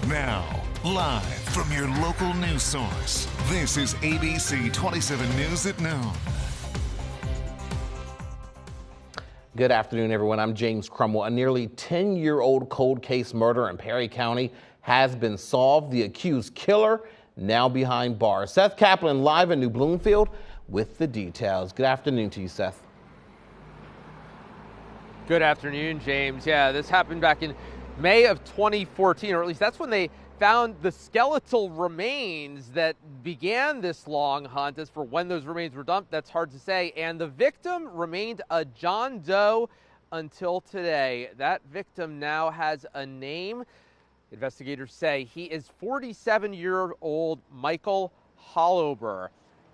Now, live from your local news source, this is ABC 27 News at noon. Good afternoon, everyone. I'm James Crumwell. A nearly 10-year-old cold case murder in Perry County has been solved. The accused killer now behind bars. Seth Kaplan live in New Bloomfield with the details. Good afternoon to you, Seth. Good afternoon, James. Yeah, this happened back in May of 2014, or at least that's when they found the skeletal remains that began this long hunt. As for when those remains were dumped, that's hard to say. And the victim remained a John Doe until today. That victim now has a name. Investigators say he is 47-year-old Michael Hollober.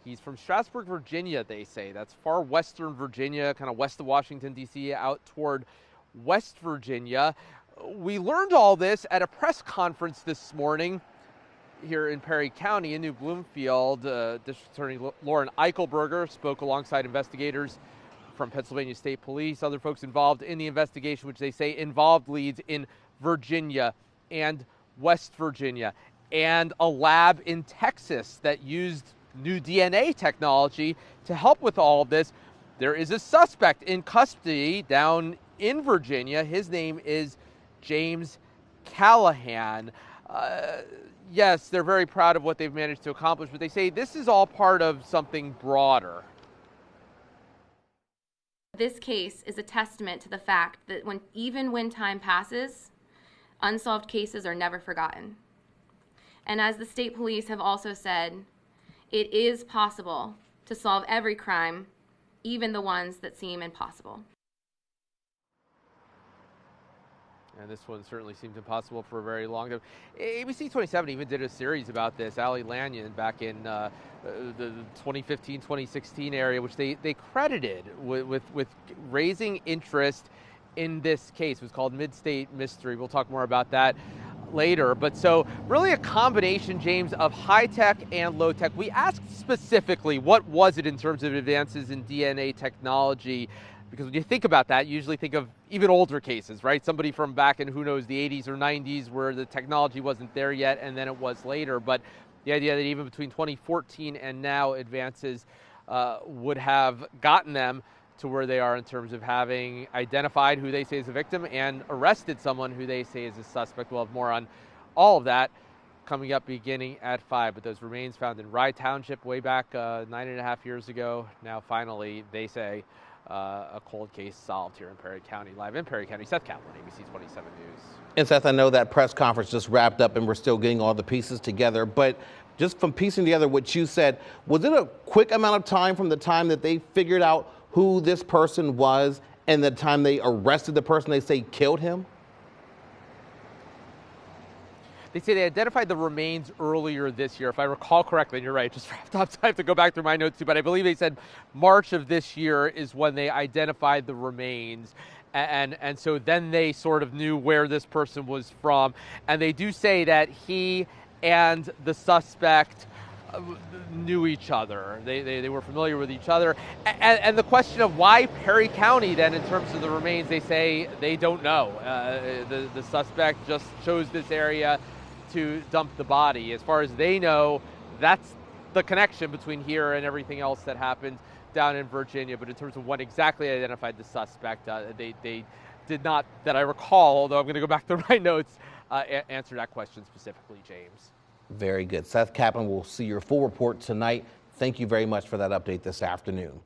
He's from Strasburg, Virginia, they say. That's far western Virginia, kind of west of Washington, D.C., out toward West Virginia. We learned all this at a press conference this morning here in Perry County in New Bloomfield. District Attorney Lauren Eichelberger spoke alongside investigators from Pennsylvania State Police, other folks involved in the investigation, which they say involved leads in Virginia and West Virginia, and a lab in Texas that used new DNA technology to help with all of this. There is a suspect in custody down in Virginia. His name is James Callahan. Yes, they're very proud of what they've managed to accomplish, but they say this is all part of something broader. This case is a testament to the fact that even when time passes, unsolved cases are never forgotten. And as the state police have also said, it is possible to solve every crime, even the ones that seem impossible. And this one certainly seemed impossible for a very long time. ABC 27 even did a series about this, Allie Lanyon, back in the 2015-2016 area, which they credited with raising interest in this case. It was called Mid-State Mystery. We'll talk more about that later. But so really a combination, James, of high-tech and low-tech. We asked specifically what was it in terms of advances in DNA technology, because when you think about that, you usually think of even older cases, right? Somebody from back in, who knows, the 80s or 90s where the technology wasn't there yet, and then it was later. But the idea that even between 2014 and now, advances would have gotten them to where they are in terms of having identified who they say is a victim and arrested someone who they say is a suspect. We'll have more on all of that coming up beginning at 5. But those remains found in Rye Township way back 9.5 years ago. Now finally, they say, a cold case solved here in Perry County. Live in Perry County, Seth Kaplan, ABC 27 News. And Seth, I know that press conference just wrapped up and we're still getting all the pieces together, but just from piecing together what you said, was it a quick amount of time from the time that they figured out who this person was and the time they arrested the person they say killed him? They say they identified the remains earlier this year, if I recall correctly, and you're right, just wrapped up, so I have to go back through my notes too, but I believe they said March of this year is when they identified the remains. And so then they sort of knew where this person was from. And they do say that he and the suspect knew each other. They were familiar with each other. And the question of why Perry County then in terms of the remains, they say they don't know. The suspect just chose this area to dump the body. As far as they know, that's the connection between here and everything else that happened down in Virginia. But in terms of what exactly identified the suspect, they did not, that I recall, although I'm going to go back through my notes, answer that question specifically, James. Very good. Seth Kaplan, we'll see your full report tonight. Thank you very much for that update this afternoon.